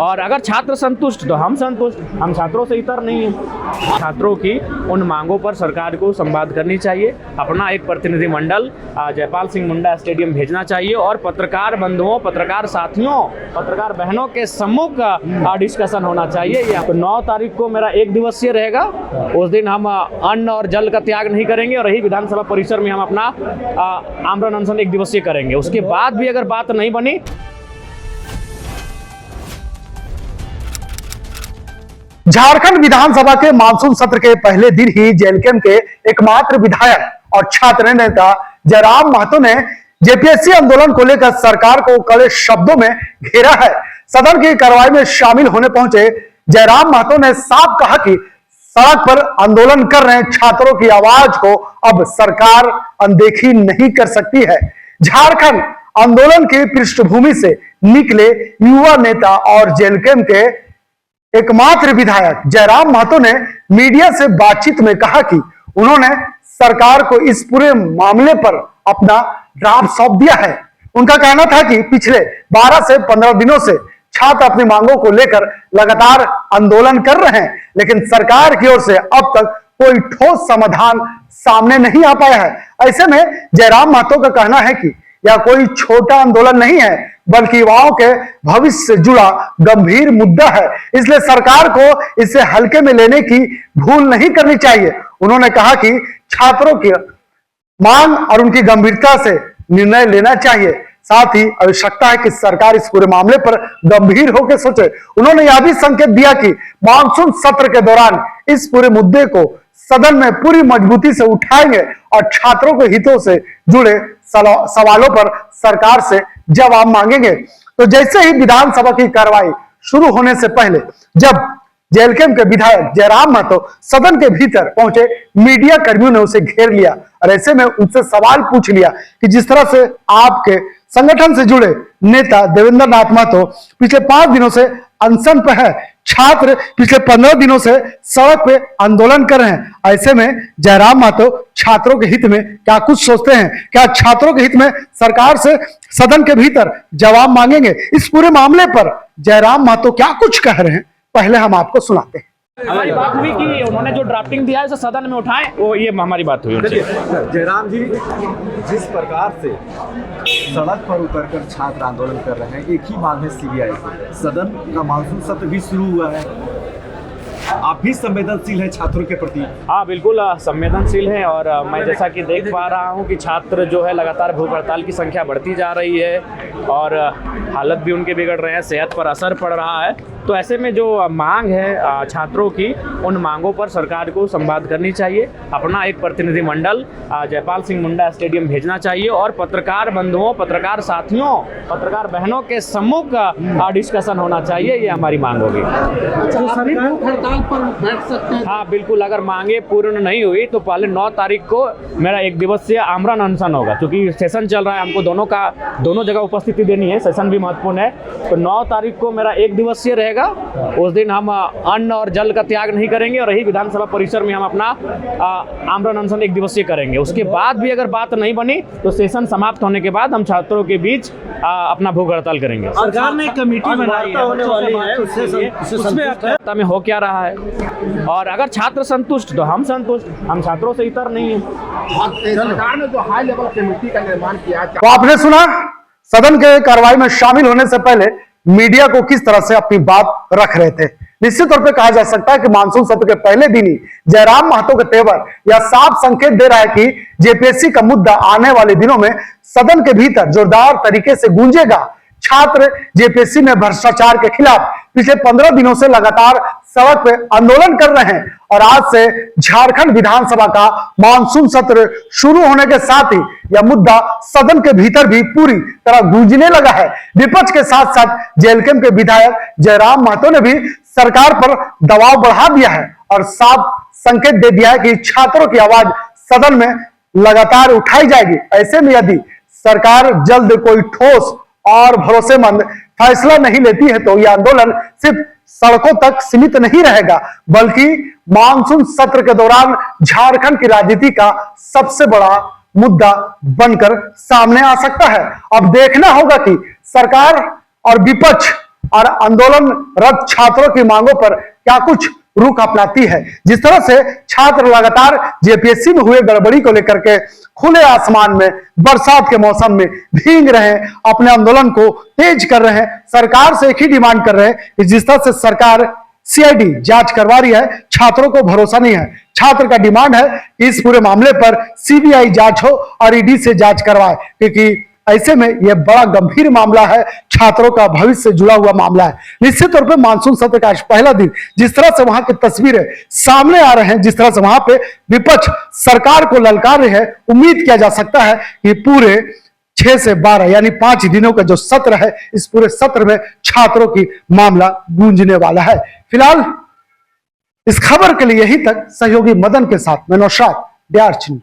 और अगर छात्र संतुष्ट तो हम संतुष्ट, हम छात्रों से इतर नहीं है। छात्रों की उन मांगों पर सरकार को संवाद करनी चाहिए, अपना एक प्रतिनिधिमंडल जयपाल सिंह मुंडा स्टेडियम भेजना चाहिए और पत्रकार बंधुओं, पत्रकार साथियों, पत्रकार बहनों के सम्मुख डिस्कशन होना चाहिए। ये 9 तारीख को मेरा 1 दिवसीय रहेगा। उस दिन हम अन्न और जल का त्याग नहीं करेंगे और यही विधानसभा परिसर में हम अपना आमरण अनशन 1 दिवसीय करेंगे। उसके बाद भी अगर बात नहीं बनी, झारखंड विधानसभा के मानसून सत्र के पहले दिन ही जेएलकेएम के एकमात्र विधायक और छात्र नेता जयराम महतो ने जेपीएससी आंदोलन को लेकर सरकार को कड़े शब्दों में घेरा है। सदन की कार्रवाई में शामिल होने पहुंचे जयराम महतो ने साफ कहा कि सड़क पर आंदोलन कर रहे छात्रों की आवाज को अब सरकार अनदेखी नहीं कर सकती है। झारखंड आंदोलन की पृष्ठभूमि से निकले युवा नेता और जेएलकेएम के एकमात्र विधायक जयराम महतो ने मीडिया से बातचीत में कहा कि उन्होंने सरकार को इस पूरे मामले पर अपना ड्राफ्ट सौंप दिया है। उनका कहना था कि पिछले 12 से 15 दिनों से छात्र अपनी मांगों को लेकर लगातार आंदोलन कर रहे हैं, लेकिन सरकार की ओर से अब तक कोई ठोस समाधान सामने नहीं आ पाया है। ऐसे में जयराम महतो का कहना है कि यह कोई छोटा आंदोलन नहीं है, बल्कि युवाओं के भविष्य से जुड़ा गंभीर मुद्दा है, इसलिए सरकार को इसे हल्के में लेने की भूल नहीं करनी चाहिए। उन्होंने कहा कि छात्रों की मांग और उनकी गंभीरता से निर्णय लेना चाहिए, साथ ही आवश्यकता है कि सरकार इस पूरे मामले पर गंभीर होकर सोचे। उन्होंने यह भी संकेत दिया कि मानसून सत्र के दौरान इस पूरे मुद्दे को सदन में पूरी मजबूती से उठाएंगे और छात्रों के हितों से जुड़े सवालों पर सरकार से जवाब मांगेंगे। तो जैसे ही विधानसभा की कार्रवाई शुरू होने से पहले जब जेएलकेएम के विधायक जयराम महतो सदन के भीतर पहुंचे, मीडिया कर्मियों ने उसे घेर लिया और ऐसे में उनसे सवाल पूछ लिया कि जिस तरह से आपके संगठन से जुड़े नेता देवेंद्र नाथ महतो पिछले 5 दिनों से अनशन पर है, छात्र पिछले 15 दिनों से सड़क पे आंदोलन कर रहे हैं, ऐसे में जयराम महतो छात्रों के हित में क्या कुछ सोचते हैं? क्या छात्रों के हित में सरकार से सदन के भीतर जवाब मांगेंगे? इस पूरे मामले पर जयराम महतो क्या कुछ कह रहे हैं, पहले हम आपको सुनाते हैं। हमारी बात हुई कि उन्होंने जो ड्राफ्टिंग दिया है उसे सदन में उठाएं, वो ये हमारी बात हुई उनसे। जयराम जी, जिस प्रकार से सड़क पर उतरकर छात्र आंदोलन कर रहे हैं, एक ही मांग है सीबीआई से। सदन का मानसून सत्र भी शुरू हुआ है, आप भी संवेदनशील हैं छात्रों के प्रति? हाँ, बिल्कुल संवेदनशील है और मैं जैसा कि देख पा रहा हूँ कि छात्र जो है लगातार भूख हड़ताल की संख्या बढ़ती जा रही है और हालत भी उनके बिगड़ रहे हैं, सेहत पर असर पड़ रहा है। तो ऐसे में जो मांग है छात्रों की, उन मांगों पर सरकार को संवाद करनी चाहिए, अपना एक प्रतिनिधिमंडल जयपाल सिंह मुंडा स्टेडियम भेजना चाहिए और पत्रकार बंधुओं, पत्रकार साथियों, पत्रकार बहनों के सम्मुख डिस्कशन होना चाहिए। ये हमारी मांग होगी। पर बैठ सकते हैं? हाँ, बिल्कुल। अगर मांगे पूर्ण नहीं हुई तो पहले 9 तारीख को मेरा 1 दिवसीय आमरण अनशन होगा, क्योंकि सेशन चल रहा है, हमको दोनों जगह उपस्थिति देनी है, सेशन भी महत्वपूर्ण है। तो 9 तारीख को मेरा 1 दिवसीय रहेगा। उस दिन हम अन्न और जल का त्याग नहीं करेंगे और यही विधानसभा परिसर में हम अपना आमरण अनशन 1 दिवसीय करेंगे। उसके बाद भी अगर बात नहीं बनी तो सेशन समाप्त होने के बाद हम छात्रों के बीच अपना भूख हड़ताल करेंगे। सरकार ने कमेटी बनाई है, उसमें हो क्या रहा है, और अगर छात्र संतुष्ट तो हम संतुष्ट, हम छात्रों से इतर नहीं है। सरकार ने जो हाई लेवल कमेटी का निर्माण किया, तो आपने सुना सदन के कार्रवाई में शामिल होने से पहले मीडिया को किस तरह से अपनी बात रख रहे थे। निश्चित तौर पे कहा जा सकता है कि मानसून सत्र के पहले दिन ही जयराम महतो के तेवर यह साफ संकेत दे रहा है कि जेपीएससी का मुद्दा आने वाले दिनों में सदन के भीतर जोरदार तरीके से गूंजेगा। छात्र जेपीएससी में भ्रष्टाचार के खिलाफ पिछले 15 दिनों से लगातार सड़क पे आंदोलन कर रहे हैं और आज से झारखंड विधानसभा का मानसून सत्र शुरू होने के साथ ही यह मुद्दा सदन के भीतर भी पूरी तरह गूंजने लगा है। विपक्ष के साथ साथ जेएलकेएम के विधायक जयराम महतो ने भी सरकार पर दबाव बढ़ा दिया है और साफ संकेत दे दिया है कि छात्रों की आवाज सदन में लगातार उठाई जाएगी। ऐसे में यदि सरकार जल्द कोई ठोस और भरोसेमंद फैसला नहीं लेती है तो यह आंदोलन सिर्फ सड़कों तक सीमित नहीं रहेगा, बल्कि मानसून सत्र के दौरान झारखंड की राजनीति का सबसे बड़ा मुद्दा बनकर सामने आ सकता है। अब देखना होगा कि सरकार और विपक्ष और आंदोलनरत छात्रों की मांगों पर क्या कुछ रुख अपनाती है। जिस तरह से छात्र लगातार जेपीएससी में हुए गड़बड़ी को लेकर के खुले आसमान में बरसात के मौसम में भीग रहे हैं, अपने आंदोलन को तेज कर रहे हैं, सरकार से एक ही डिमांड कर रहे हैं कि जिस तरह से सरकार सीआईडी जांच करवा रही है, छात्रों को भरोसा नहीं है। छात्र का डिमांड है कि इस पूरे मामले पर सीबीआई जांच हो और ईडी से जांच करवाए, क्योंकि ऐसे में यह बड़ा गंभीर मामला है, छात्रों का भविष्य से जुड़ा हुआ मामला है। निश्चित तौर पे मानसून सत्र का आज पहला दिन, जिस तरह से वहां की तस्वीरें सामने आ रहे हैं, जिस तरह से वहां पे विपक्ष सरकार को ललकार रहे है, उम्मीद किया जा सकता है कि पूरे 6 से 12 यानी 5 दिनों का जो सत्र है, इस पूरे सत्र में छात्रों की मामला गूंजने वाला है। फिलहाल इस खबर के लिए यही तक सहयोगी मदन के साथ मैं नौशाद, रांची।